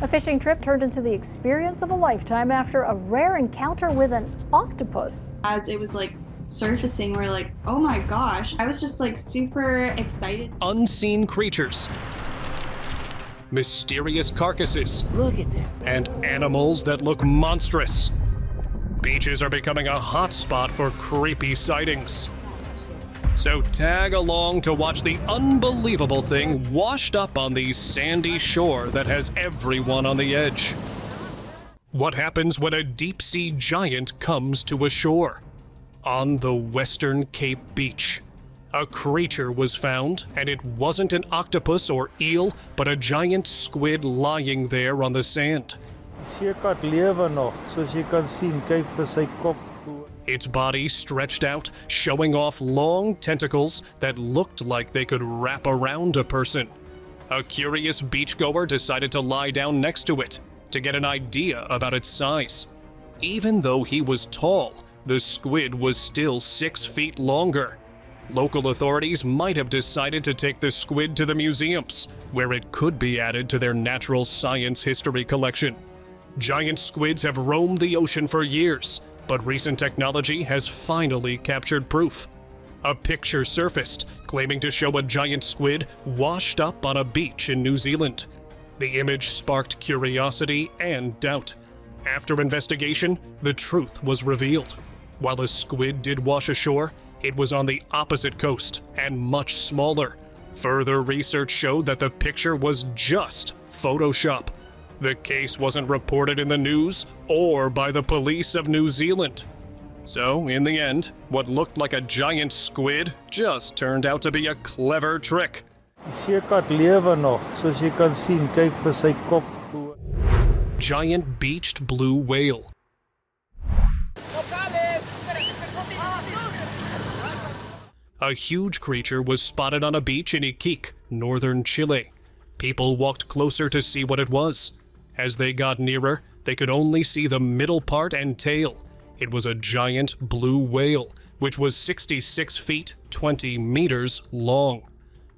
A fishing trip turned into the experience of a lifetime after a rare encounter with an octopus. As it was like surfacing, we're like, oh my gosh. I was just like super excited. Unseen creatures, mysterious carcasses, Look at that. and animals that look monstrous. Beaches are becoming a hotspot for creepy sightings. So tag along to watch the unbelievable thing washed up on the sandy shore that has everyone on the edge. What happens when a deep-sea giant comes to a shore? On the Western Cape Beach, a creature was found, and it wasn't an octopus or eel, but a giant squid lying there on the sand. Seekat lewe nog, soos jy kan sien, kyk vir sy kop. Its body stretched out, showing off long tentacles that looked like they could wrap around a person. A curious beachgoer decided to lie down next to it to get an idea about its size. Even though he was tall, the squid was still 6 feet longer. Local authorities might have decided to take the squid to the museums, where it could be added to their natural science history collection. Giant squids have roamed the ocean for years, but recent technology has finally captured proof. A picture surfaced claiming to show a giant squid washed up on a beach in New Zealand. The image sparked curiosity and doubt. After investigation, the truth was revealed. While a squid did wash ashore, it was on the opposite coast and much smaller. Further research showed that the picture was just Photoshop. The case wasn't reported in the news or by the police of New Zealand. So, in the end, what looked like a giant squid just turned out to be a clever trick. Seekat lewe nog, soos jy kan sien, kyk vir sy kop. Giant beached blue whale. A huge creature was spotted on a beach in Iquique, northern Chile. People walked closer to see what it was. As they got nearer, they could only see the middle part and tail. It was a giant blue whale, which was 66 feet, 20 meters long.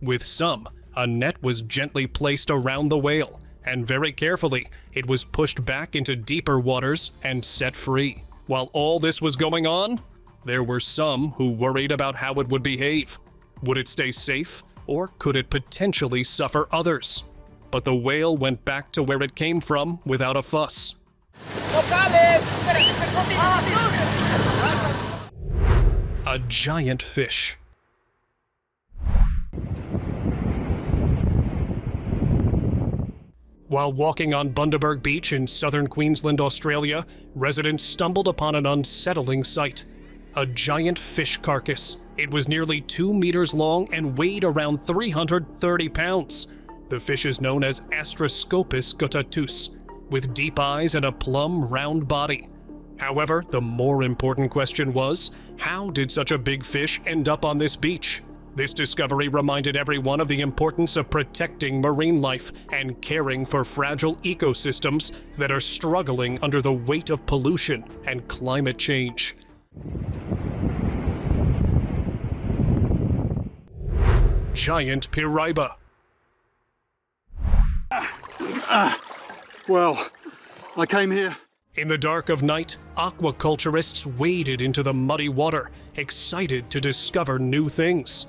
With some, a net was gently placed around the whale, and very carefully, it was pushed back into deeper waters and set free. While all this was going on, there were some who worried about how it would behave. Would it stay safe, or could it potentially suffer others? But the whale went back to where it came from without a fuss. A giant fish. While walking on Bundaberg Beach in southern Queensland, Australia, residents stumbled upon an unsettling sight. A giant fish carcass. It was nearly 2 meters long and weighed around 330 pounds. The fish is known as Astroscopus guttatus, with deep eyes and a plumb round body. However, the more important question was, how did such a big fish end up on this beach? This discovery reminded everyone of the importance of protecting marine life and caring for fragile ecosystems that are struggling under the weight of pollution and climate change. Giant piraiba. Well, I came here. In the dark of night, aquaculturists waded into the muddy water, excited to discover new things.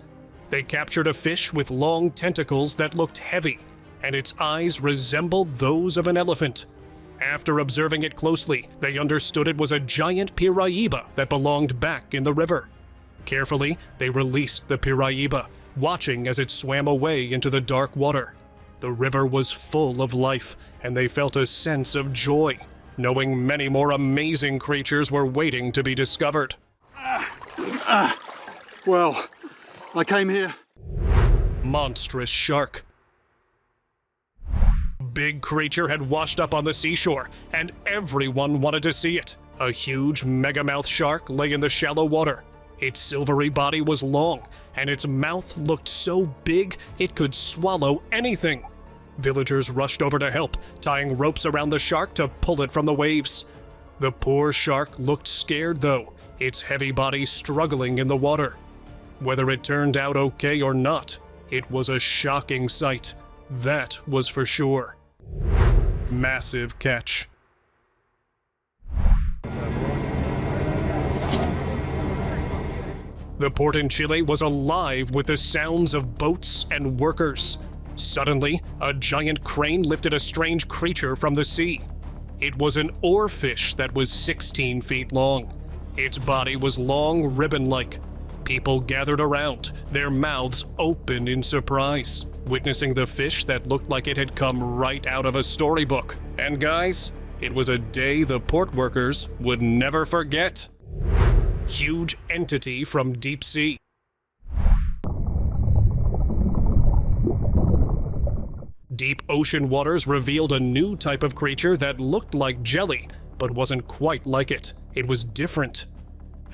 They captured a fish with long tentacles that looked heavy, and its eyes resembled those of an elephant. After observing it closely, they understood it was a giant piraiba that belonged back in the river. Carefully, they released the piraiba, watching as it swam away into the dark water. The river was full of life, and they felt a sense of joy, knowing many more amazing creatures were waiting to be discovered. Well, I came here. Monstrous shark. Big creature had washed up on the seashore, and everyone wanted to see it. A huge megamouth shark lay in the shallow water. Its silvery body was long, and its mouth looked so big it could swallow anything. Villagers rushed over to help, tying ropes around the shark to pull it from the waves. The poor shark looked scared though, its heavy body struggling in the water. Whether it turned out okay or not, it was a shocking sight. That was for sure. massive catch. The port in Chile was alive with the sounds of boats and workers. Suddenly, a giant crane lifted a strange creature from the sea. It was an oarfish that was 16 feet long. Its body was long, ribbon-like. People gathered around, their mouths open in surprise, witnessing the fish that looked like it had come right out of a storybook. And guys, it was a day the port workers would never forget. Huge entity from deep sea. Deep ocean waters revealed a new type of creature that looked like jelly, but wasn't quite like it. It was different.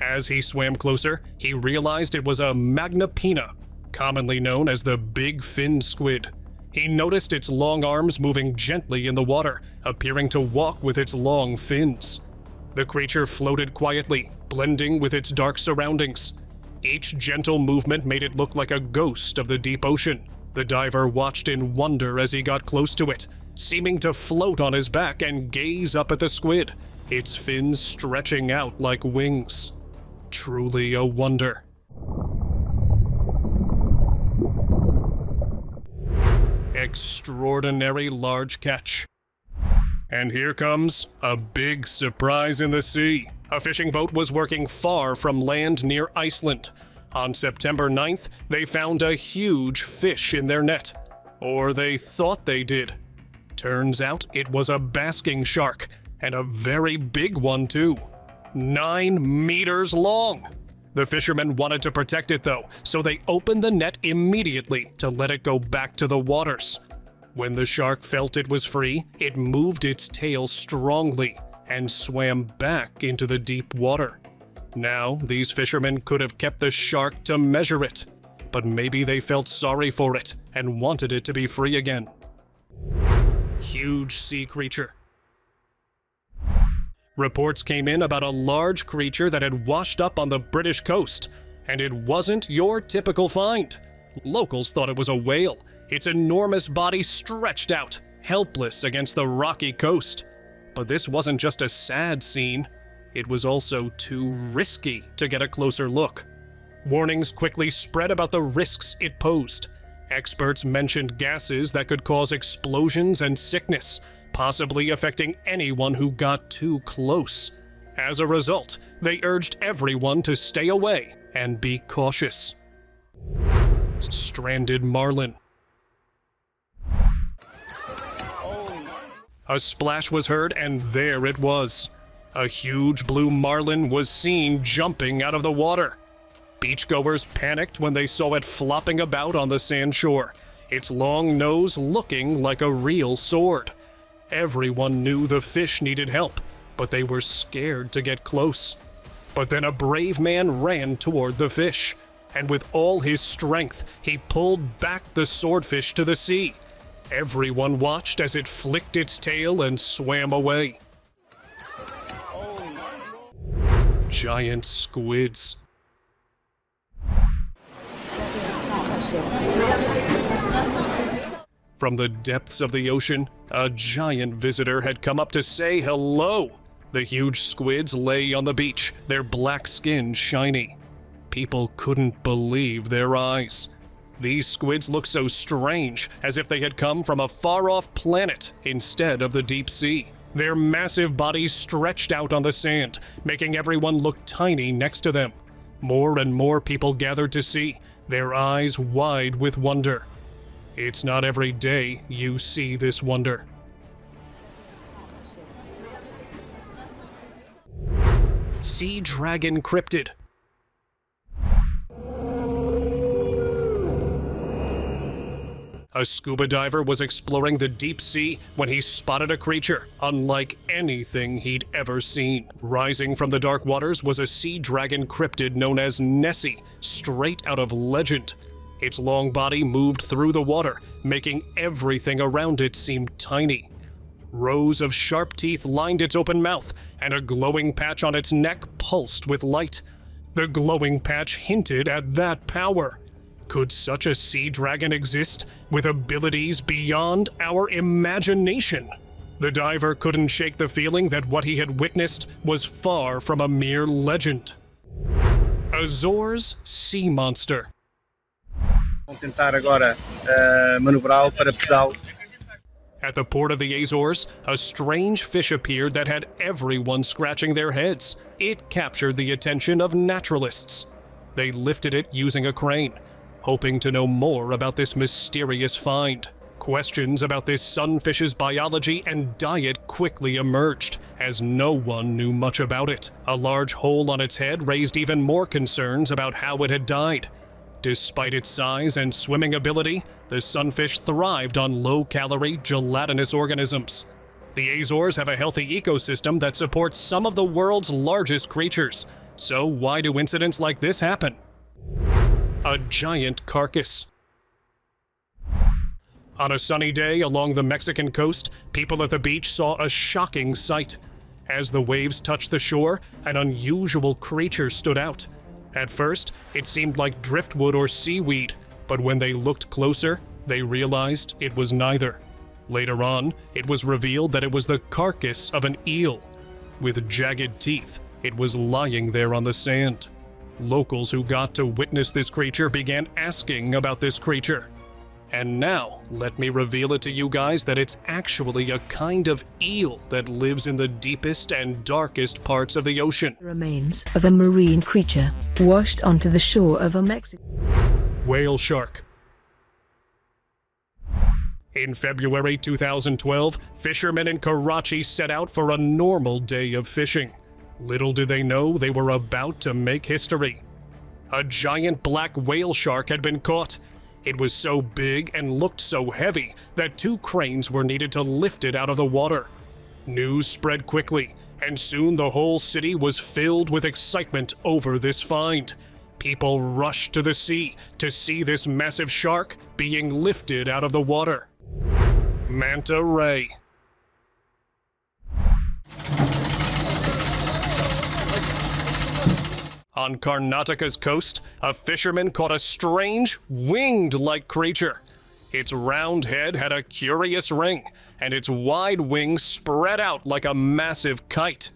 As he swam closer, he realized it was a Magnapina, commonly known as the big fin squid. He noticed its long arms moving gently in the water, appearing to walk with its long fins. The creature floated quietly, blending with its dark surroundings. Each gentle movement made it look like a ghost of the deep ocean. The diver watched in wonder as he got close to it, seeming to float on his back and gaze up at the squid, its fins stretching out like wings. Truly a wonder. Extraordinary large catch. And here comes a big surprise in the sea. A fishing boat was working far from land near Iceland. On September 9th, they found a huge fish in their net. Or they thought they did. Turns out it was a basking shark, and a very big one too. 9 meters long. The fishermen wanted to protect it though, so they opened the net immediately to let it go back to the waters. When the shark felt it was free, it moved its tail strongly and swam back into the deep water. Now, these fishermen could have kept the shark to measure it, but maybe they felt sorry for it and wanted it to be free again. Huge sea creature. Reports came in about a large creature that had washed up on the British coast, and it wasn't your typical find. Locals thought it was a whale, its enormous body stretched out, helpless against the rocky coast. But this wasn't just a sad scene, it was also too risky to get a closer look. Warnings quickly spread about the risks it posed. Experts mentioned gases that could cause explosions and sickness, possibly affecting anyone who got too close. As a result, they urged everyone to stay away and be cautious. Stranded marlin. A splash was heard, and there it was. A huge blue marlin was seen jumping out of the water. Beachgoers panicked when they saw it flopping about on the sand shore, its long nose looking like a real sword. Everyone knew the fish needed help, but they were scared to get close. But then a brave man ran toward the fish, and with all his strength, he pulled back the swordfish to the sea. Everyone watched as it flicked its tail and swam away. Giant squids. From the depths of the ocean, a giant visitor had come up to say hello. The huge squids lay on the beach, their black skin shiny. People couldn't believe their eyes. These squids looked so strange, as if they had come from a far-off planet instead of the deep sea. Their massive bodies stretched out on the sand, making everyone look tiny next to them. More and more people gathered to see, their eyes wide with wonder. It's not every day you see this wonder. Sea dragon cryptid. A scuba diver was exploring the deep sea when he spotted a creature unlike anything he'd ever seen. Rising from the dark waters was a sea dragon cryptid known as Nessie, straight out of legend. Its long body moved through the water, making everything around it seem tiny. Rows of sharp teeth lined its open mouth, and a glowing patch on its neck pulsed with light. The glowing patch hinted at that power. Could such a sea dragon exist with abilities beyond our imagination? The diver couldn't shake the feeling that what he had witnessed was far from a mere legend. Azores sea monster. Vamos tentar agora manobrá-lo para pesá-lo. At the port of the Azores, a strange fish appeared that had everyone scratching their heads. It captured the attention of naturalists. They lifted it using a crane, hoping to know more about this mysterious find. Questions about this sunfish's biology and diet quickly emerged, as no one knew much about it. A large hole on its head raised even more concerns about how it had died. Despite its size and swimming ability, the sunfish thrived on low-calorie, gelatinous organisms. The Azores have a healthy ecosystem that supports some of the world's largest creatures. So why do incidents like this happen? A giant carcass. On a sunny day along the Mexican coast, people at the beach saw a shocking sight. As the waves touched the shore, an unusual creature stood out. At first, it seemed like driftwood or seaweed, but when they looked closer, they realized it was neither. Later on, it was revealed that it was the carcass of an eel. With jagged teeth, it was lying there on the sand. Locals who got to witness this creature began asking about this creature. And now, let me reveal it to you guys that it's actually a kind of eel that lives in the deepest and darkest parts of the ocean. Remains of a marine creature washed onto the shore of a Mexican whale shark. In February 2012, fishermen in Karachi set out for a normal day of fishing. Little did they know they were about to make history. A giant black whale shark had been caught. It was so big and looked so heavy that 2 cranes were needed to lift it out of the water. News spread quickly, and soon the whole city was filled with excitement over this find. People rushed to the sea to see this massive shark being lifted out of the water. Manta Ray. On Karnataka's coast, a fisherman caught a strange, winged-like creature. Its round head had a curious ring, and its wide wings spread out like a massive kite.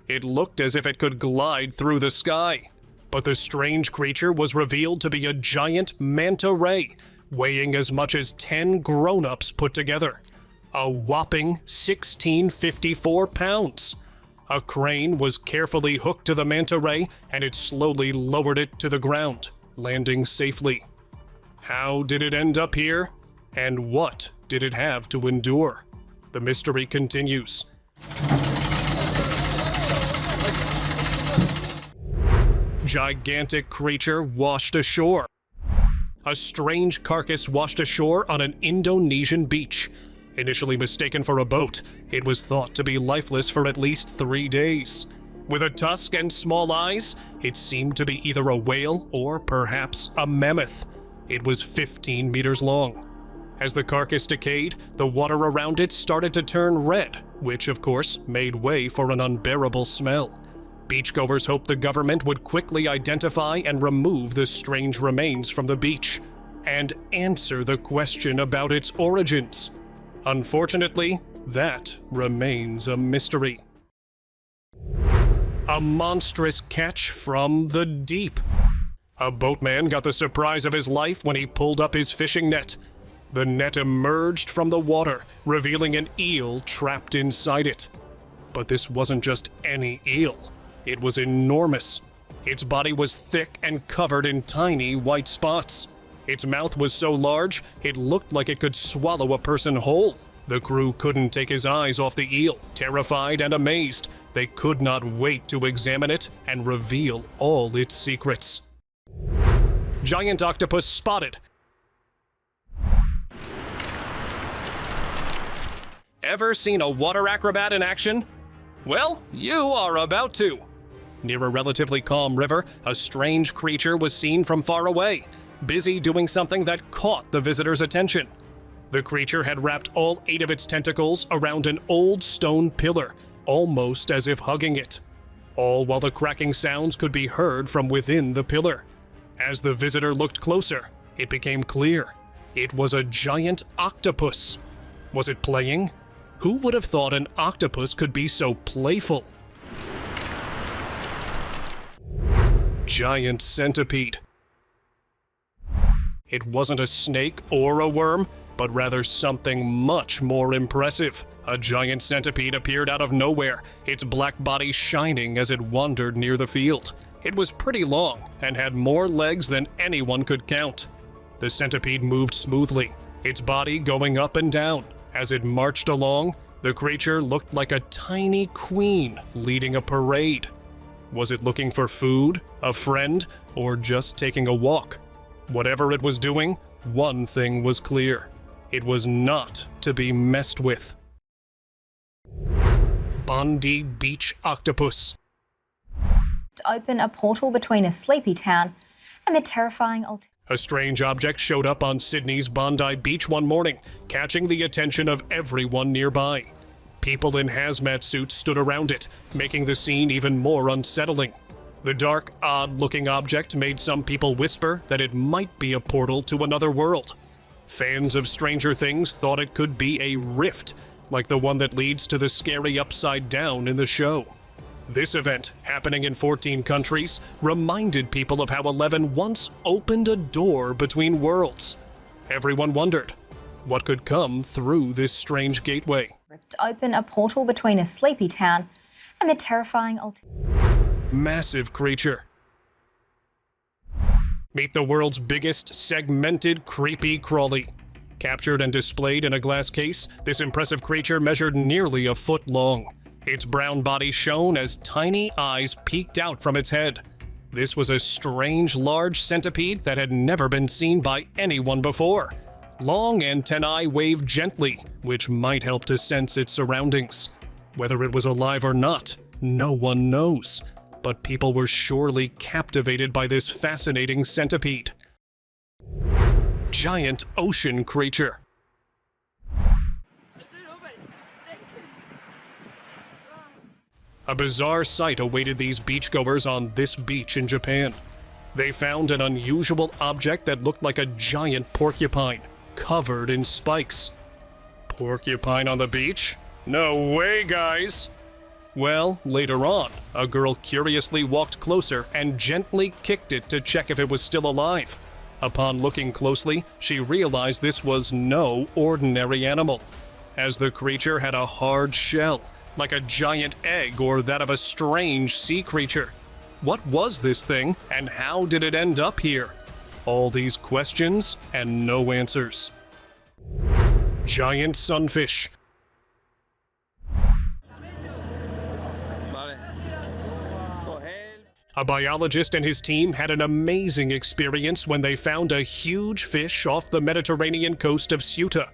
It looked as if it could glide through the sky. But the strange creature was revealed to be a giant manta ray, weighing as much as 10 grown-ups put together. A whopping 1,654 pounds. A crane was carefully hooked to the manta ray, and it slowly lowered it to the ground, landing safely. How did it end up here? And what did it have to endure? The mystery continues. Gigantic creature washed ashore. A strange carcass washed ashore on an Indonesian beach. Initially mistaken for a boat, it was thought to be lifeless for at least 3 days. With a tusk and small eyes, it seemed to be either a whale or perhaps a mammoth. It was 15 meters long. As the carcass decayed, the water around it started to turn red, which of course made way for an unbearable smell. Beachgoers hoped the government would quickly identify and remove the strange remains from the beach, and answer the question about its origins. Unfortunately, that remains a mystery. A monstrous catch from the deep. A boatman got the surprise of his life when he pulled up his fishing net. The net emerged from the water, revealing an eel trapped inside it. But this wasn't just any eel. It was enormous. Its body was thick and covered in tiny white spots. Its mouth was so large, it looked like it could swallow a person whole. The crew couldn't take his eyes off the eel. Terrified and amazed, they could not wait to examine it and reveal all its secrets. Giant octopus spotted. Ever seen a water acrobat in action? Well, you are about to. Near a relatively calm river, a strange creature was seen from far away, busy doing something that caught the visitor's attention. The creature had wrapped all 8 of its tentacles around an old stone pillar, almost as if hugging it. All while the cracking sounds could be heard from within the pillar. As the visitor looked closer, it became clear. It was a giant octopus. Was it playing? Who would have thought an octopus could be so playful? Giant centipede. It wasn't a snake or a worm, but rather something much more impressive. A giant centipede appeared out of nowhere, its black body shining as it wandered near the field. It was pretty long and had more legs than anyone could count. The centipede moved smoothly, its body going up and down. As it marched along, the creature looked like a tiny queen leading a parade. Was it looking for food, a friend, or just taking a walk? Whatever it was doing, one thing was clear. It was not to be messed with. Bondi Beach Octopus. To open a portal between a sleepy town and the terrifying A strange object showed up on Sydney's Bondi Beach one morning, catching the attention of everyone nearby. People in hazmat suits stood around it, making the scene even more unsettling. The dark, odd-looking object made some people whisper that it might be a portal to another world. Fans of Stranger Things thought it could be a rift, like the one that leads to the scary Upside Down in the show. This event, happening in 14 countries, reminded people of how 11 once opened a door between worlds. Everyone wondered, what could come through this strange gateway? To open a portal between a sleepy town and the terrifying Massive creature. Meet the world's biggest segmented creepy crawly. Captured and displayed in a glass case, this impressive creature measured nearly a foot long. Its brown body shone as tiny eyes peeked out from its head. This was a strange, large centipede that had never been seen by anyone before. Long antennae waved gently, which might help to sense its surroundings. Whether it was alive or not, no one knows. But people were surely captivated by this fascinating centipede. Giant ocean creature. A bizarre sight awaited these beachgoers on this beach in Japan. They found an unusual object that looked like a giant porcupine, covered in spikes. Porcupine on the beach? No way, guys! Well, later on, a girl curiously walked closer and gently kicked it to check if it was still alive. Upon looking closely, she realized this was no ordinary animal, as the creature had a hard shell, like a giant egg or that of a strange sea creature. What was this thing, and how did it end up here? All these questions and no answers. Giant sunfish. A biologist and his team had an amazing experience when they found a huge fish off the Mediterranean coast of Ceuta.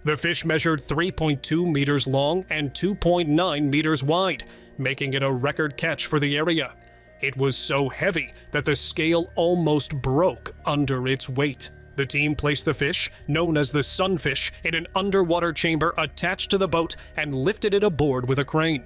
The fish measured 3.2 meters long and 2.9 meters wide, making it a record catch for the area. It was so heavy that the scale almost broke under its weight. The team placed the fish, known as the Sunfish, in an underwater chamber attached to the boat and lifted it aboard with a crane.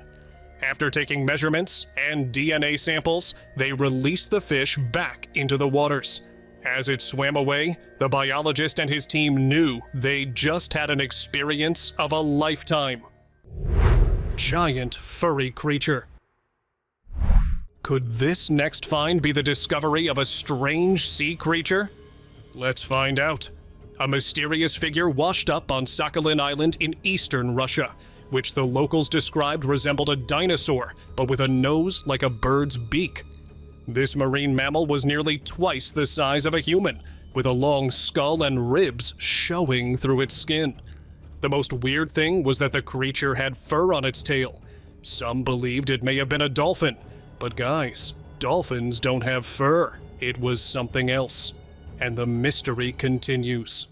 After taking measurements and DNA samples, they released the fish back into the waters. As it swam away, the biologist and his team knew they just had an experience of a lifetime. Giant furry creature. Could this next find be the discovery of a strange sea creature? Let's find out. A mysterious figure washed up on Sakhalin Island in eastern Russia, which the locals described resembled a dinosaur, but with a nose like a bird's beak. This marine mammal was nearly twice the size of a human, with a long skull and ribs showing through its skin. The most weird thing was that the creature had fur on its tail. Some believed it may have been a dolphin, but guys, dolphins don't have fur. It was something else. And the mystery continues.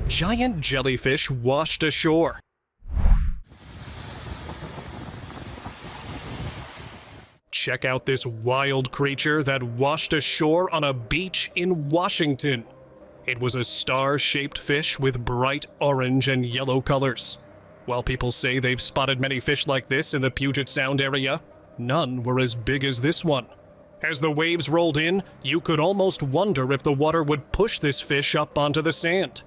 Giant jellyfish washed ashore. Check out this wild creature that washed ashore on a beach in Washington. It was a star-shaped fish with bright orange and yellow colors. While people say they've spotted many fish like this in the Puget Sound area, none were as big as this one. As the waves rolled in, you could almost wonder if the water would push this fish up onto the sand.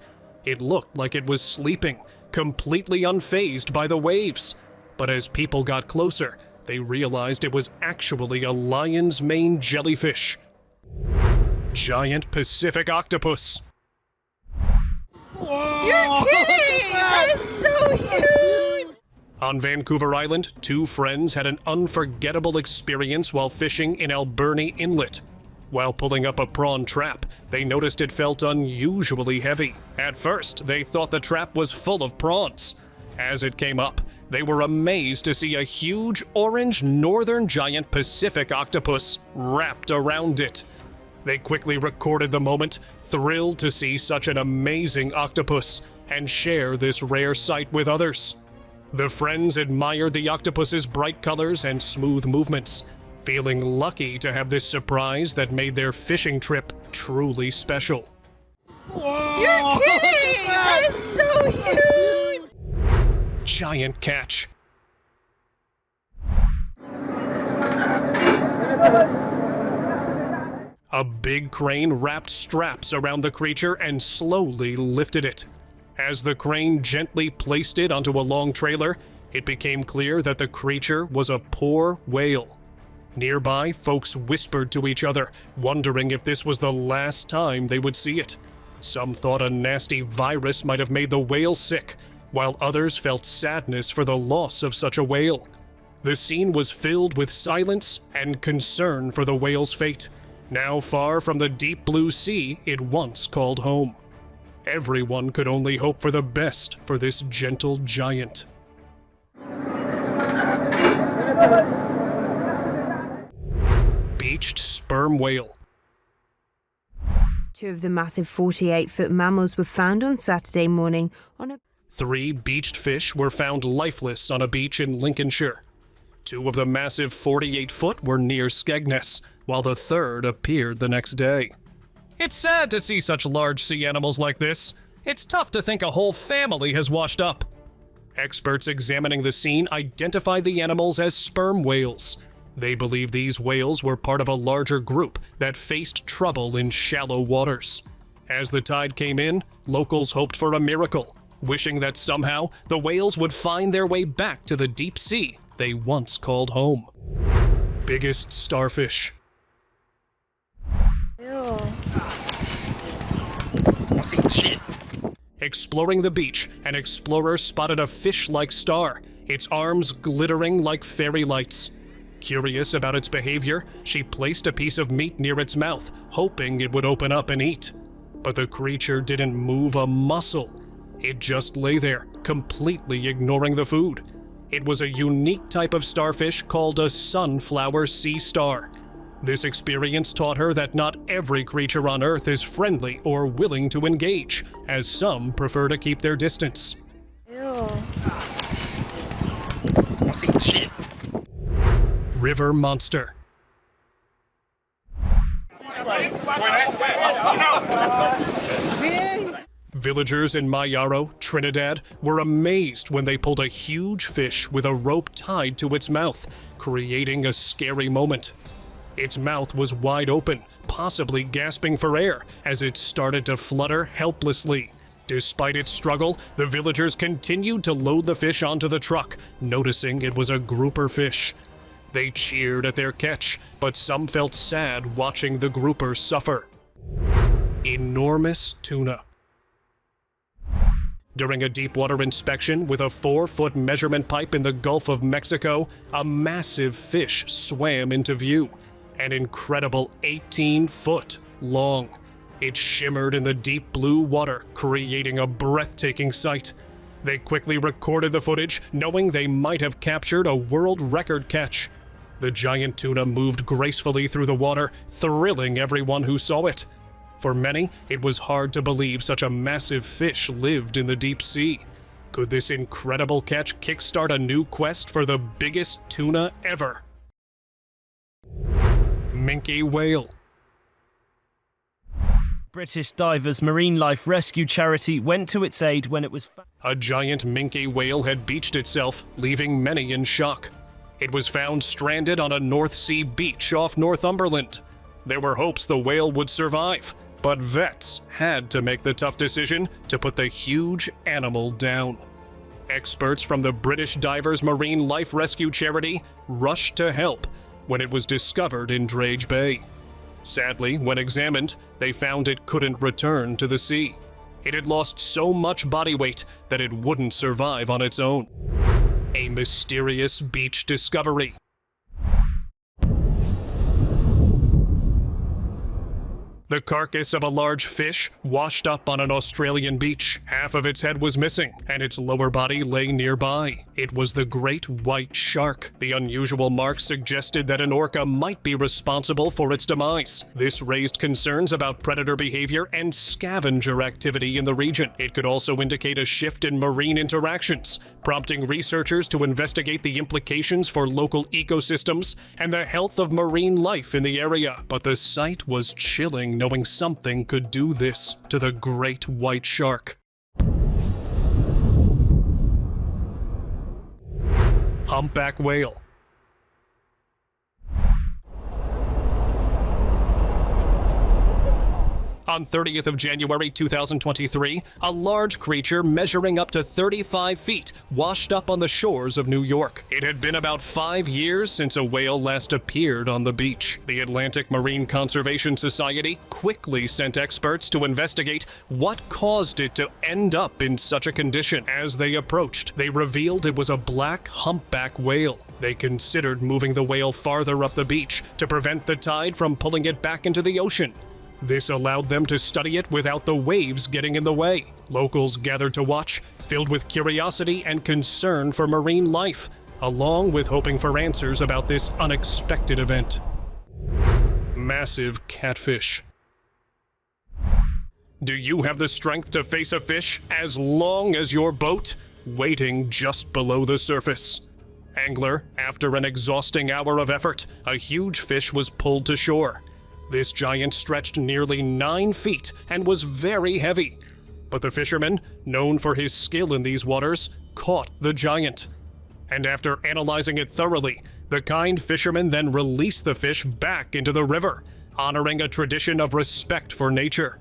It looked like it was sleeping, completely unfazed by the waves. But as people got closer, they realized it was actually a lion's mane jellyfish. Giant Pacific octopus. You're kidding! That is so huge! On Vancouver Island, two friends had an unforgettable experience while fishing in Alberni Inlet. While pulling up a prawn trap, they noticed it felt unusually heavy. At first, they thought the trap was full of prawns. As it came up, they were amazed to see a huge orange northern giant Pacific octopus wrapped around it. They quickly recorded the moment, thrilled to see such an amazing octopus, and share this rare sight with others. The friends admired the octopus's bright colors and smooth movements, feeling lucky to have this surprise that made their fishing trip truly special. You're kidding! That is so huge! Giant catch. A big crane wrapped straps around the creature and slowly lifted it. As the crane gently placed it onto a long trailer, it became clear that the creature was a poor whale. Nearby, folks whispered to each other, wondering if this was the last time they would see it. Some thought a nasty virus might have made the whale sick, while others felt sadness for the loss of such a whale. The scene was filled with silence and concern for the whale's fate, now far from the deep blue sea it once called home. Everyone could only hope for the best for this gentle giant. Beached sperm whale. Two of the massive 48-foot mammals were found on Saturday morning on a... 3 beached fish were found lifeless on a beach in Lincolnshire. 2 of the massive 48-foot were near Skegness, while the third appeared the next day. It's sad to see such large sea animals like this. It's tough to think a whole family has washed up. Experts examining the scene identified the animals as sperm whales. They believe these whales were part of a larger group that faced trouble in shallow waters. As the tide came in, locals hoped for a miracle, wishing that somehow the whales would find their way back to the deep sea they once called home. Biggest starfish. Ew. Exploring the beach, an explorer spotted a fish-like star, its arms glittering like fairy lights. Curious about its behavior, she placed a piece of meat near its mouth, hoping it would open up and eat. But the creature didn't move a muscle. It just lay there, completely ignoring the food. It was a unique type of starfish called a sunflower sea star. This experience taught her that not every creature on Earth is friendly or willing to engage, as some prefer to keep their distance. Ew. River monster. Villagers in Mayaro, Trinidad, were amazed when they pulled a huge fish with a rope tied to its mouth, creating a scary moment. Its mouth was wide open, possibly gasping for air, as it started to flutter helplessly. Despite its struggle, the villagers continued to load the fish onto the truck, noticing it was a grouper fish. They cheered at their catch, but some felt sad watching the grouper suffer. Enormous tuna. During a deep-water inspection with a 4-foot measurement pipe in the Gulf of Mexico, a massive fish swam into view. An incredible 18-foot long. It shimmered in the deep blue water, creating a breathtaking sight. They quickly recorded the footage, knowing they might have captured a world record catch. The giant tuna moved gracefully through the water, thrilling everyone who saw it. For many, it was hard to believe such a massive fish lived in the deep sea. Could this incredible catch kickstart a new quest for the biggest tuna ever? Minke whale. British divers' marine life rescue charity went to its aid when it was A giant minke whale had beached itself, leaving many in shock. It was found stranded on a North Sea beach off Northumberland. There were hopes the whale would survive, but vets had to make the tough decision to put the huge animal down. Experts from the British Divers Marine Life Rescue Charity rushed to help when it was discovered in Drage Bay. Sadly, when examined, they found it couldn't return to the sea. It had lost so much body weight that it wouldn't survive on its own. A mysterious beach discovery. The carcass of a large fish washed up on an Australian beach. Half of its head was missing, and its lower body lay nearby. It was the great white shark. The unusual marks suggested that an orca might be responsible for its demise. This raised concerns about predator behavior and scavenger activity in the region. It could also indicate a shift in marine interactions, prompting researchers to investigate the implications for local ecosystems and the health of marine life in the area. But the sight was chilling, knowing something could do this to the great white shark. Humpback whale. On 30th of January 2023, a large creature measuring up to 35 feet washed up on the shores of New York. It had been about 5 years since a whale last appeared on the beach. The Atlantic Marine Conservation Society quickly sent experts to investigate what caused it to end up in such a condition. As they approached, they revealed it was a black humpback whale. They considered moving the whale farther up the beach to prevent the tide from pulling it back into the ocean. This allowed them to study it without the waves getting in the way. Locals gathered to watch, filled with curiosity and concern for marine life, along with hoping for answers about this unexpected event. Massive catfish. Do you have the strength to face a fish as long as your boat, waiting just below the surface? Angler, after an exhausting hour of effort, a huge fish was pulled to shore. This giant stretched nearly 9 feet and was very heavy. But the fisherman, known for his skill in these waters, caught the giant. And after analyzing it thoroughly, the kind fisherman then released the fish back into the river, honoring a tradition of respect for nature.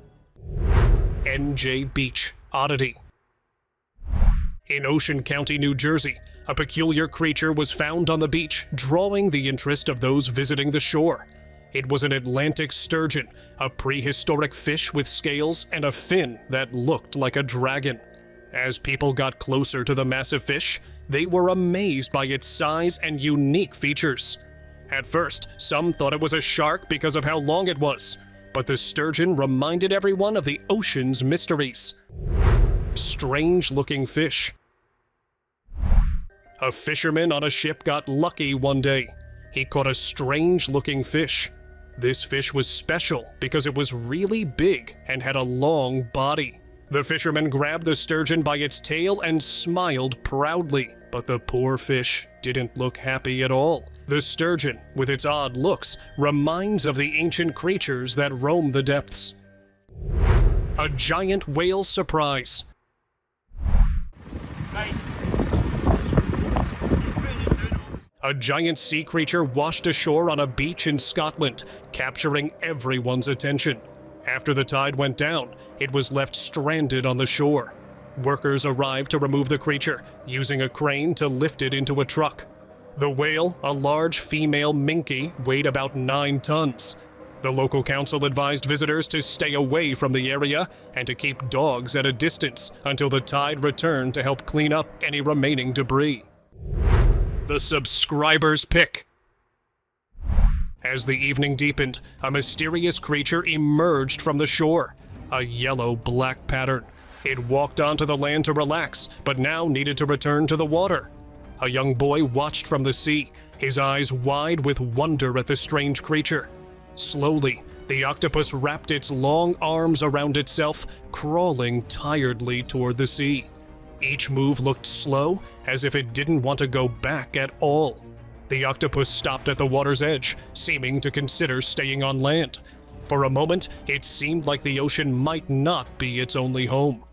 NJ Beach, Oddity. In Ocean County, New Jersey, a peculiar creature was found on the beach, drawing the interest of those visiting the shore. It was an Atlantic sturgeon, a prehistoric fish with scales and a fin that looked like a dragon. As people got closer to the massive fish, they were amazed by its size and unique features. At first, some thought it was a shark because of how long it was, but the sturgeon reminded everyone of the ocean's mysteries. Strange-looking fish. A fisherman on a ship got lucky one day. He caught a strange-looking fish. This fish was special because it was really big and had a long body. The fisherman grabbed the sturgeon by its tail and smiled proudly, but the poor fish didn't look happy at all. The sturgeon, with its odd looks, reminds of the ancient creatures that roam the depths. A giant whale surprise. A giant sea creature washed ashore on a beach in Scotland, capturing everyone's attention. After the tide went down, it was left stranded on the shore. Workers arrived to remove the creature, using a crane to lift it into a truck. The whale, a large female Minke, weighed about 9 tons. The local council advised visitors to stay away from the area and to keep dogs at a distance until the tide returned to help clean up any remaining debris. The subscriber's pick. As the evening deepened, a mysterious creature emerged from the shore, a yellow-black pattern. It walked onto the land to relax, but now needed to return to the water. A young boy watched from the sea, his eyes wide with wonder at the strange creature. Slowly, the octopus wrapped its long arms around itself, crawling tiredly toward the sea. Each move looked slow, as if it didn't want to go back at all. The octopus stopped at the water's edge, seeming to consider staying on land. For a moment, it seemed like the ocean might not be its only home.